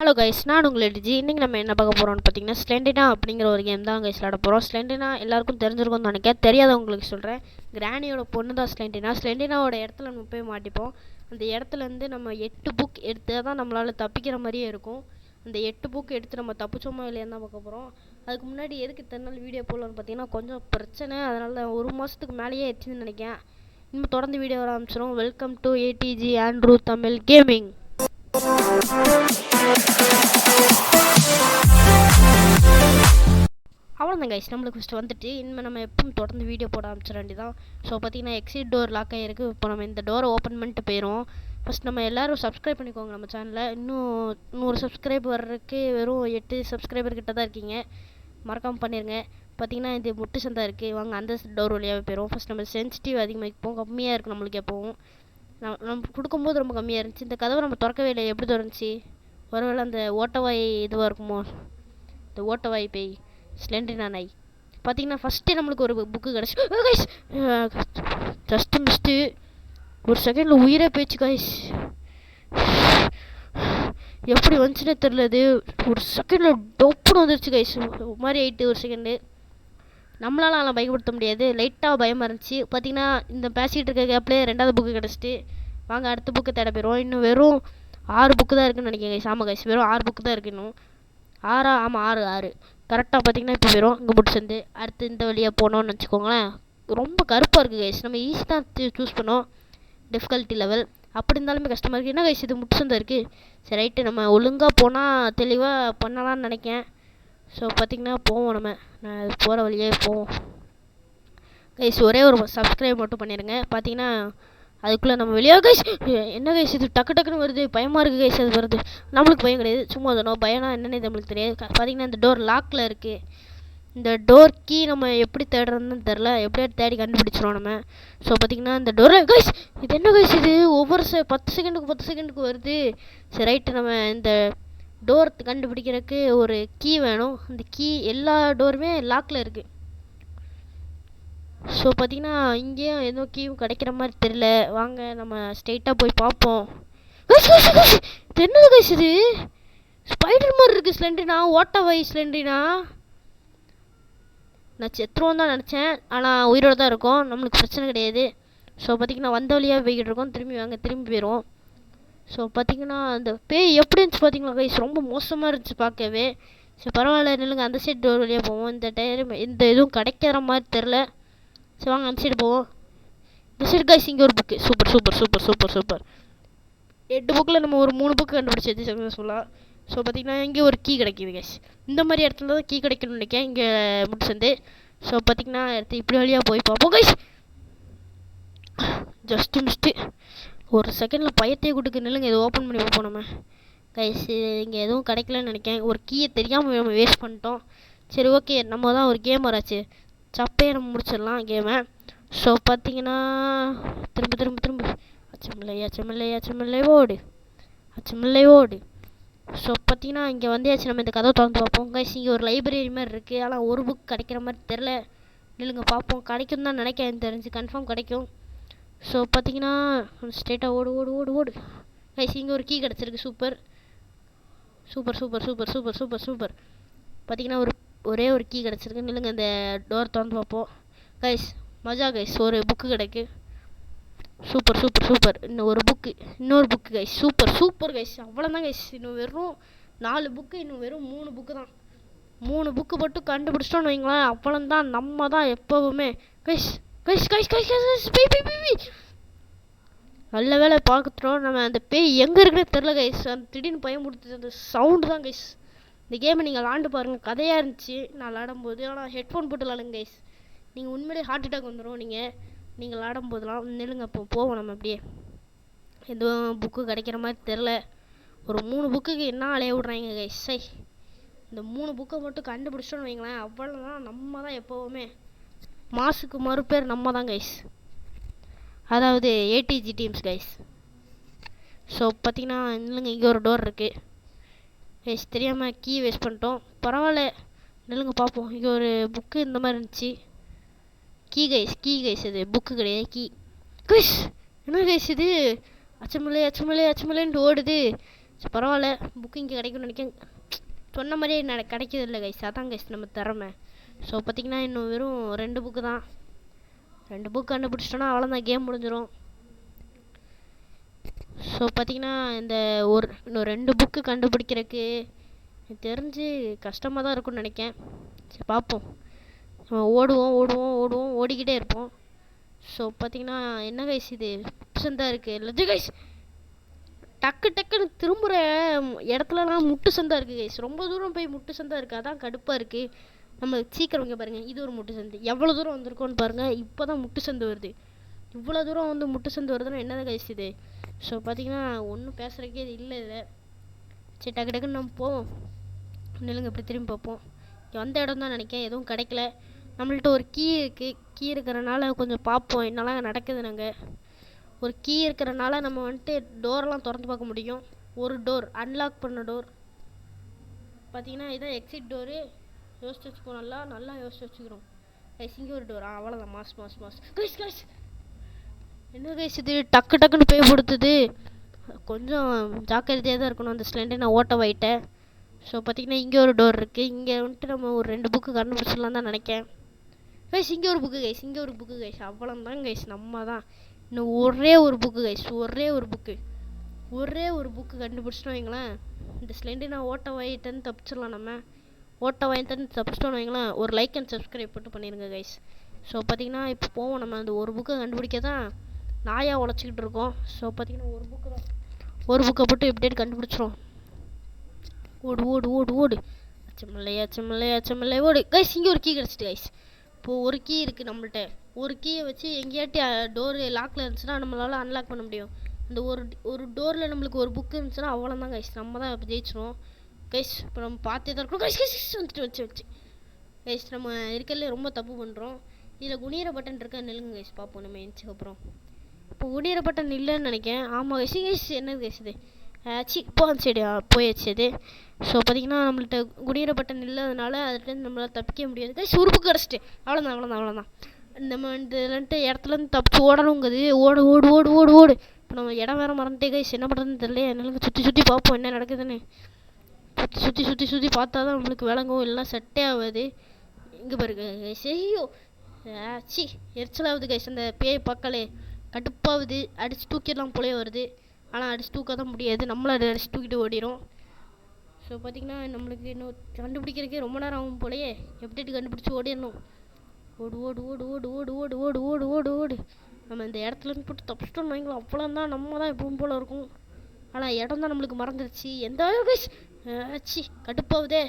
Hello guys, நான் உங்கள் டிஜி. இன்றைக்கி நம்ம என்ன பார்க்க போகிறோம்னு பார்த்தீங்கன்னா, ஸ்லெண்டினா அப்படிங்கிற ஒரு கேம் தான் கைஸ் விளாட போகிறோம். ஸ்லெண்டினா எல்லாருக்கும் தெரிஞ்சிருக்கும்னு நினைக்கிறேன். தெரியாதவங்களுக்கு சொல்கிறேன். கிராணியோட பொண்ணு தான் ஸ்லெண்டினா. ஸ்லெண்டினாவோட இடத்துல நம்ம போய் மாட்டிப்போம். அந்த இடத்துலேருந்து நம்ம 8 புக் எடுத்து தான் நம்மளால் தப்பிக்கிற மாதிரியே இருக்கும். அந்த 8 புக் எடுத்து நம்ம தப்பிச்சோமா இல்லையான்னு தான் பார்க்க போகிறோம். அதுக்கு முன்னாடி எதுக்கு இத்தனை நாள் வீடியோ போடலான்னு பார்த்தீங்கன்னா, கொஞ்சம் பிரச்சனை. அதனால் 1 மாதத்துக்கு மேலேயே ஆயிடுச்சுன்னு நினைக்கிறேன். இன்னும் தொடர்ந்து வீடியோ வர ஆரம்பிச்சிடும். Welcome to ADG Andrew Tamil gaming. அவ்வளோதான் கைஸ், நம்மளுக்கு ஃபஸ்ட்டு வந்துட்டு இனிமேல் நம்ம எப்பவும் தொடர்ந்து வீடியோ போட ஆரம்பிச்சிட வேண்டியதான். ஸோ பார்த்தீங்கன்னா எக்ஸிட் டோர் லாக் ஆகிருக்கு. இப்போ நம்ம இந்த டோரை ஓப்பன் பண்ணிட்டு போயிடும். ஃபஸ்ட் நம்ம எல்லோரும் சப்ஸ்கிரைப் பண்ணிக்கோங்க நம்ம சேனலில். இன்னும் 100 சப்ஸ்கிரைப் வர்றதுக்கு வெறும் 8 சப்ஸ்கிரைபர் கிட்ட தான் இருக்கீங்க. மறக்காமல் பண்ணிடுங்க. பார்த்தீங்கன்னா இது முட்டு சந்தா இருக்குது. வாங்க அந்த டோர் வழியாகவே போயிடும். ஃபஸ்ட் நம்ம சென்சிட்டிவ் அதிகமாக வைப்போம். கம்மியாக இருக்குது நம்மளுக்கு எப்போவும். நம்ம கொடுக்கும்போது ரொம்ப கம்மியாக இருந்துச்சு. இந்த கதவை நம்ம திறக்கவே இல்லை. எப்படி திறந்துச்சு? ஒருவேளை அந்த ஓட்டவாய் இதுவாக இருக்குமோ? இந்த ஓட்டவாய் பேய் ஸ்லெண்டினா நாய். பார்த்தீங்கன்னா ஃபஸ்ட்டே நம்மளுக்கு ஒரு புக்கு கிடச்சி கைஸ். Just mist. ஒரு செகண்டில் உயிரே போயிடுச்சு கைஸ். எப்படி வந்துச்சுன்னே தெரில. அது ஒரு செகண்டில் டொப்புன்னு வந்துருச்சு கைஸ். மாதிரி ஆகிட்டு ஒரு செகண்டு. நம்மளால அதெல்லாம் பயப்படுத்த முடியாது. லைட்டாக பயமாக இருந்துச்சு. பார்த்தீங்கன்னா இந்த பேசிகிட்டு இருக்க கேப்லேயே 2வது புக்கு கிடச்சிட்டு வாங்க அடுத்த புக்கு தேட போயிடுவோம். இன்னும் வெறும் 6 புக்கு தான் இருக்குன்னு நினைக்கிறேன் கைஸ். ஆமாம் கைஸ், வெறும் 6 புக்கு தான் இருக்குது இன்னும். 6 ஆமாம் 6 கரெக்டாக பார்த்தீங்கன்னா இப்போ வெறும் இங்கே முடிச்சிருந்து அடுத்து இந்த வழியாக போனோம்னு வச்சுக்கோங்களேன். ரொம்ப கருப்பாக இருக்குது கைஸ். நம்ம ஈஸி தான் சூஸ் பண்ணோம் டிஃபிகல்ட்டி லெவல். அப்படி இருந்தாலுமே கஷ்டமாக இருக்குது. என்ன கைஸ் இது முட்டுசந்தான் இருக்குது. சரி ரைட்டு, நம்ம ஒழுங்காக போனால் தெளிவாக பண்ணலான்னு நினைக்கிறேன். ஸோ பார்த்திங்கன்னா போவோம். நான் போகிற வழியே போவோம் கைஸ். ஒரே ஒரு சப்ஸ்கிரைப் மட்டும் பண்ணிடுங்க. பார்த்தீங்கன்னா அதுக்குள்ளே நம்ம வெளியாக கைஸ். என்ன கைஸ் இது டக்கு டக்குன்னு வருது. பயமாக இருக்குது கைஸ். அது வருது. நம்மளுக்கு பயம் கிடையாது, சும்மா தானோ. பயம்னா என்னென்னு நம்மளுக்கு தெரியாது. பார்த்தீங்கன்னா இந்த டோர் லாக்கில் இருக்குது. இந்த டோர் கீ நம்ம எப்படி தேடுறதுன்னு தெரில. எப்படியா தேடி கண்டுபிடிச்சிரும் நம்ம. ஸோ பார்த்திங்கன்னா இந்த டோரில் கைஸ் இது என்ன கைஸ் இது ஒவ்வொரு 10 செகண்டுக்கு வருது. சரி ரைட்டு, நம்ம இந்த டோர் கண்டுபிடிக்கிறதுக்கு ஒரு கீ வேணும். அந்த கீ எல்லா டோருமே லாக்கில் இருக்குது. ஸோ பார்த்திங்கன்னா இங்கேயும் எதுவும் கீவும் கிடைக்கிற மாதிரி தெரியல. வாங்க நம்ம ஸ்ட்ரெயிட்டாக போய் பார்ப்போம். இது என்னது கைஸ் இது? ஸ்பைடர் மாதிரி இருக்குது ஸ்லெண்டினா. ஓட்டவாய் ஸ்லெண்டினா. நான் செத்துருவோம் தான் நினச்சேன். ஆனால் உயிரோடு தான் இருக்கும். நம்மளுக்கு பிரச்சனை கிடையாது. ஸோ பார்த்திங்கன்னா வந்த வழியாக போய்கிட்டு இருக்கோம். திரும்பி போயிடுவோம். ஸோ பார்த்திங்கன்னா அந்த பேய் எப்படி இருந்துச்சு பார்த்தீங்களா கைஸ்? ரொம்ப மோசமாக இருந்துச்சு பார்க்கவே. ஸோ பரவாயில்ல, நில்லுங்க அந்த சைடு டோர் வழியாக போவோம். இந்த எதுவும் கிடைக்கிற மாதிரி தெரில. சரி வாங்க அந்த சைடு போவோம். இந்த சைடு கைஸ் இங்கே ஒரு புக்கு. சூப்பர் 8 புக்கில் நம்ம ஒரு 3 புக்கு கண்டுபிடிச்சது சக்ஸஸ்ஃபுல்லாக. ஸோ பார்த்திங்கன்னா இங்கே ஒரு கீ கிடைக்கிது கைஸ். இந்த மாதிரி இடத்துல தான் கீ கிடைக்கணும்னு நினைக்கிறேன். இங்கே முடிச்சு. ஸோ பார்த்திங்கன்னா எடுத்து இப்படி வழியாக போய் பார்ப்போம் கைஸ். Just mist. ஒரு செகண்டில் பயத்தையே கொடுக்க. நில்லுங்க இதை ஓப்பன் பண்ணி பார்ப்போம் நம்ம கைஸ். இங்கே எதுவும் கிடைக்கலன்னு நினைக்கிறேன். ஒரு கீயை தெரியாமல் நம்ம வேஸ்ட் பண்ணிட்டோம். சரி ஓகே, நம்ம தான் ஒரு கேம் வராச்சு. சப்பையை நம்ம முடிச்சிடலாம் கேமை. ஸோ பார்த்தீங்கன்னா திரும்ப அச்சமில்லை ஓடு. ஸோ பார்த்தீங்கன்னா இங்கே வந்தாச்சு. நம்ம இந்த கதவை திறந்து பார்ப்போம் கைஸ். இங்கே ஒரு லைப்ரரி மாதிரி இருக்குது. ஆனால் ஒரு புக் கிடைக்கிற மாதிரி தெரில. நில்லுங்க பார்ப்போம். கிடைக்கும் தான் நினைக்கிறேன். தெரிஞ்சு கன்ஃபார்ம் கிடைக்கும். ஸோ பார்த்தீங்கன்னா ஸ்ட்ரெயிட்டாக ஓடு கைஸ். இங்கே ஒரு கீ கிடச்சிருக்கு. சூப்பர் பார்த்தீங்கன்னா ஒரே ஒரு கீ கிடச்சிருக்கு. நில்லுங்க இந்த டோர் திறந்து பார்ப்போம் கைஸ். மஜா கைஸ், ஒரு புக்கு கிடைக்கு. சூப்பர் இன்னொரு புக்கு கைஸ். Super guys. அவ்வளோதான் கைஸ். இன்னும் வெறும் 4 புக்கு. இன்னும் வெறும் 3 புக்கு தான். 3 புக்கு மட்டும் கண்டுபிடிச்சிட்டோன்னு வைங்களேன். அவ்வளோதான், நம்ம தான் எப்போவுமே கைஸ். நல்ல வேலை பார்த்துட்டோம். நம்ம அந்த பேய் எங்கே இருக்குன்னு தெரில கைஸ். அந்த திடீர்னு பயம் கொடுத்தது அந்த சவுண்டு தான் கைஸ். இந்த கேமை நீங்கள் விளாண்டு பாருங்கள். கதையாக இருந்துச்சு நான் விளாடும்போது. ஆனால் ஹெட்ஃபோன் போட்டு விளாடுங்க கைஸ். நீங்கள் உண்மையிலே ஹார்ட் அட்டாக் வந்துடும் நீங்கள் விளாடும்போதெல்லாம். நில்லுங்க அப்போ போவோம் நம்ம அப்படியே. எதுவும் புக்கு கிடைக்கிற மாதிரி தெரில. ஒரு 3 புக்குக்கு என்ன அலைய விட்றாங்க கைஸ். இந்த 3 புக்கை மட்டும் கண்டுபிடிச்சோன்னு வைங்களேன். அவ்வளோதான், நம்ம தான் எப்போவுமே மாசுக்கு மறுபேர் நம்ம தான் கைஸ். அதாவது ஏடிஜி டீம்ஸ் கைஸ். ஸோ பார்த்தீங்கன்னா இல்லைங்க இங்கே ஒரு டோர் இருக்குது கைஸ். தெரியாமல் கீ வேஸ்ட் பண்ணிட்டோம். பரவாயில்ல, நில்லுங்க பார்ப்போம். இங்கே ஒரு புக்கு இந்த மாதிரி இருந்துச்சு. கீ கைஸ் இது புக்கு கிடையாது, கீ கைஸ். என்ன கைஸ் இது? அச்சமில்லைன்ட்டு ஓடுது. சரி பரவாயில்ல, புக்கு இங்கே கிடைக்கும்னு நினைக்கிறேன். சொன்ன மாதிரியே கிடைக்கிறது இல்லை கைஸ், அதான் கைஸ் நம்ம திறமை. ஸோ பார்த்திங்கன்னா இன்னும் வெறும் 2 புக்கு தான். 2 புக் கண்டுபிடிச்சிட்டோன்னா அவ்வளோதான், கேம் முடிஞ்சிடும். ஸோ பார்த்திங்கன்னா இன்னும் 2 புக்கு கண்டுபிடிக்கிறதுக்கு தெரிஞ்சு கஷ்டமாக தான் இருக்கும்னு நினைக்கிறேன். சரி பார்ப்போம். நம்ம ஓடுவோம் ஓடிக்கிட்டே இருப்போம். ஸோ பார்த்திங்கன்னா என்ன கைஸ் இது சந்தாக இருக்குது எல்லாத்தையும் கைஸ். டக்குன்னு திரும்புகிற இடத்துலலாம் முட்டு சந்தா இருக்குது கைஸ். ரொம்ப தூரம் போய் முட்டு சந்தா இருக்குது, அதான் கடுப்பாக இருக்குது. நம்ம சீக்கிரம் இங்கே பாருங்கள், இது ஒரு முட்டு சந்து. எவ்வளோ தூரம் வந்திருக்கோன்னு பாருங்கள், இப்போ தான் முட்டு சந்து வருது. இவ்வளோ தூரம் வந்து முட்டு சந்து வருதுன்னா என்னதான் கைஸ் இது. ஸோ பார்த்திங்கன்னா ஒன்றும் பேசுகிறக்கே இது இல்லை இதில். சரி டக்குன்னு நம்ம போவோம். நில்லுங்க, இப்படி திரும்பி பார்ப்போம். இங்கே வந்த இடம் தான் நினைக்கிறேன், எதுவும் கிடைக்கல. நம்மள்ட்ட ஒரு கீ இருக்குது. கீ இருக்கிறனால கொஞ்சம் பார்ப்போம் என்னெல்லாம் நடக்குது. நாங்கள் ஒரு கீ இருக்கிறனால நம்ம வந்துட்டு டோரெல்லாம் திறந்து பார்க்க முடியும். ஒரு டோர் அன்லாக் பண்ண டோர் பார்த்தீங்கன்னா இதான் எக்ஸிட் டோரு. யோசிச்சு வச்சுக்கோ, நல்லா யோசிச்சு வச்சுக்கிறோம் கைஸ். இங்கே ஒரு டோர், அவ்வளோதான். மாஸ் கைஸ் என்ன கைஸ் இது டக்குன்னு போய் கொடுத்தது. கொஞ்சம் ஜாக்கிரதையாக தான் இருக்கணும். அந்த ஸ்லெண்டை நான் ஓட்ட வைட்டேன். ஸோ பார்த்திங்கன்னா இங்கே ஒரு டோர் இருக்குது. இங்கே வந்துட்டு நம்ம ஒரு 2 புக்கு கண்டுபிடிச்சிடலாம் தான் நினைக்கிறேன் கைஸ். இங்கே ஒரு புக்கு கைஸ், அவ்வளோதான் கைஸ். நம்ம தான் இன்னும் ஒரே ஒரு புக்கு கைஸ், ஒரே ஒரு புக்கு கண்டுபிடிச்சிட்டோம் வைங்களேன். இந்த ஸ்லெண்டு நான் ஓட்ட வாங்கிட்டேன்னு தப்பிச்சிடலாம். நம்ம ஓட்ட வாங்கிட்டேன்னு தப்பிச்சிட்டோன்னு வைங்களேன். ஒரு லைக் அண்ட் சப்ஸ்கிரைப் போட்டு பண்ணிடுங்க கைஸ். ஸோ பார்த்திங்கன்னா இப்போ போவோம். நம்ம அந்த ஒரு புக்கை கண்டுபிடிக்க தான் நாயாக உழைச்சிக்கிட்டு இருக்கோம். ஸோ பார்த்திங்கன்னா ஒரு புக்கை போட்டு எப்படியே கண்டுபிடிச்சிரும். ஓடு அச்சமில்லை ஓடு கைஸ். இங்கே ஒரு கீ கிடச்சிட்டு கைஸ். இப்போது ஒரு கீ இருக்குது நம்மள்ட்ட. ஒரு கீயை வச்சு எங்கேயாட்டி டோரு லாக்கில் இருந்துச்சுன்னா நம்மளால் அன்லாக் பண்ண முடியும். அந்த ஒரு டோரில் நம்மளுக்கு ஒரு புக்கு இருந்துச்சுன்னா அவ்வளோதான் கைஸ், நம்ம தான் இப்போ ஜெயிச்சிரும் கைஸ். இப்போ நம்ம பார்த்தே தான் இருக்கணும் கைஸ். வச்சு கைஸ் நம்ம இருக்கிறதுல ரொம்ப தப்பு பண்ணுறோம். இதில் குனிகிற பட்டன் இருக்கா, நில்லுங்க கைஸ் பார்ப்போம் நம்ம எழுந்துச்சு அப்புறம். இப்போ குனிகிற பட்டன் இல்லைன்னு நினைக்கிறேன். ஆமாம் கைஸ் என்னது கைஸ் இது சரி போயாச்சு அது. ஸோ பார்த்திங்கன்னா நம்மள்ட்ட குனிகிற பட்டன் இல்லாதனால அதுலேருந்து நம்மளால் தப்பிக்க முடியாது கைஸ். ஒரு புக்கு கிடச்சிட்டு அவ்வளோதான். நம்ம வந்துட்டு இடத்துலேருந்து தப்பிச்சு ஓடணுங்கிறது. ஓடு. இப்போ நம்ம இடம் வேறு மறந்துட்டே கைஸ், என்ன பண்ணுறதுன்னு தெரியல. என்னால சுற்றி பார்ப்போம் என்ன நடக்குதுன்னு. சுற்றி பார்த்தா தான் நம்மளுக்கு விளங்கும், இல்லைனா செட்டே ஆகாது. இங்கே பாருங்க கைஸ். ஐயோ எரிச்சலாகுது கைஸ். அந்த பேய் பக்கலே கடுப்பாகுது. அடித்து தூக்கிடலாம் போலே வருது. ஆனால் அடித்து தூக்க தான் முடியாது, நம்மளும் அதை அடித்து தூக்கிட்டு ஓடிடும். ஸோ பார்த்திங்கன்னா நம்மளுக்கு இன்னும் கண்டுபிடிக்கிறதுக்கே ரொம்ப நேரம் ஆகும் போலையே. எப்படி கண்டுபிடிச்சி ஓடிடணும். ஓடு. நம்ம இந்த இடத்துலேருந்து போட்டு தப்பிச்சிட்டோம்னு வைங்களா, அவ்வளோதான். நம்ம தான் எப்பவும் போல் இருக்கும். ஆனால் இடம் தான் நம்மளுக்கு மறந்துடுச்சு. எந்த கைஸ் கடுப்பாகுதே.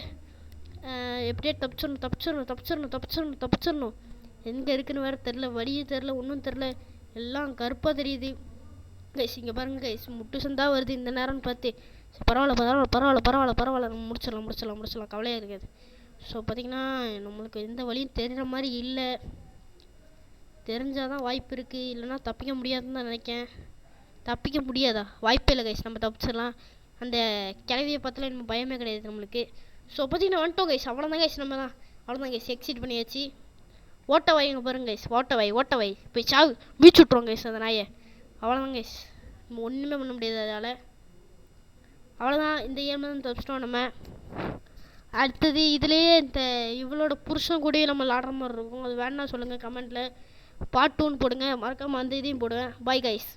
எப்படியே தப்பிச்சிடணும். எங்கே இருக்குன்னு வேறு தெரில, வழியே தெரில, ஒன்றும் தெரில. எல்லாம் கருப்பாக தெரியுது கைஸ். இங்கே பாருங்கள் கைஸ், முட்டு சந்தா வருது இந்த நேரம்னு பார்த்து. பரவாயில்ல. நம்ம முடிச்சிடலாம், கவலையாக இருக்காது. ஸோ பார்த்திங்கன்னா நம்மளுக்கு எந்த வழியும் தெரிகிற மாதிரி இல்லை. தெரிஞ்சால் தான் வாய்ப்பு இருக்குது, இல்லைனா தப்பிக்க முடியாதுன்னு தான் நினைக்கிறேன். தப்பிக்க முடியாதா? வாய்ப்பே இல்லை கைஸ், நம்ம தப்பிச்சிடலாம். அந்த கிளவியை பார்த்தாலே நம்ம பயமே கிடையாது நம்மளுக்கு. ஸோ பார்த்திங்கன்னா வந்துட்டோம் கைஸ், அவ்வளோதான் கைஸ். நம்ம தான் அவ்வளோதான் கைஸ், எக்ஸிட் பண்ணியாச்சு. ஓட்ட வாய்ங்க பாருங்க கைஸ், ஓட்ட வை போய் சாவு, மீச்சு விட்ருவோம் கைஸ் அந்த நாயை. அவ்வளோதான் கைஸ், நம்ம ஒன்றுமே பண்ண முடியாது அதால். அவ்வளோதான், இந்த கேம் தான் தப்பிச்சிட்டோம் நம்ம. அடுத்தது இதுலேயே இவளோட புருஷன் கூட நம்ம விளாடுற மாதிரி இருக்கும். அது வேணா சொல்லுங்கள் கமெண்ட்டில். பார்ட் 2 போடுங்க, மறக்காமல் அந்த இதையும் போடுவேன். Bye guys.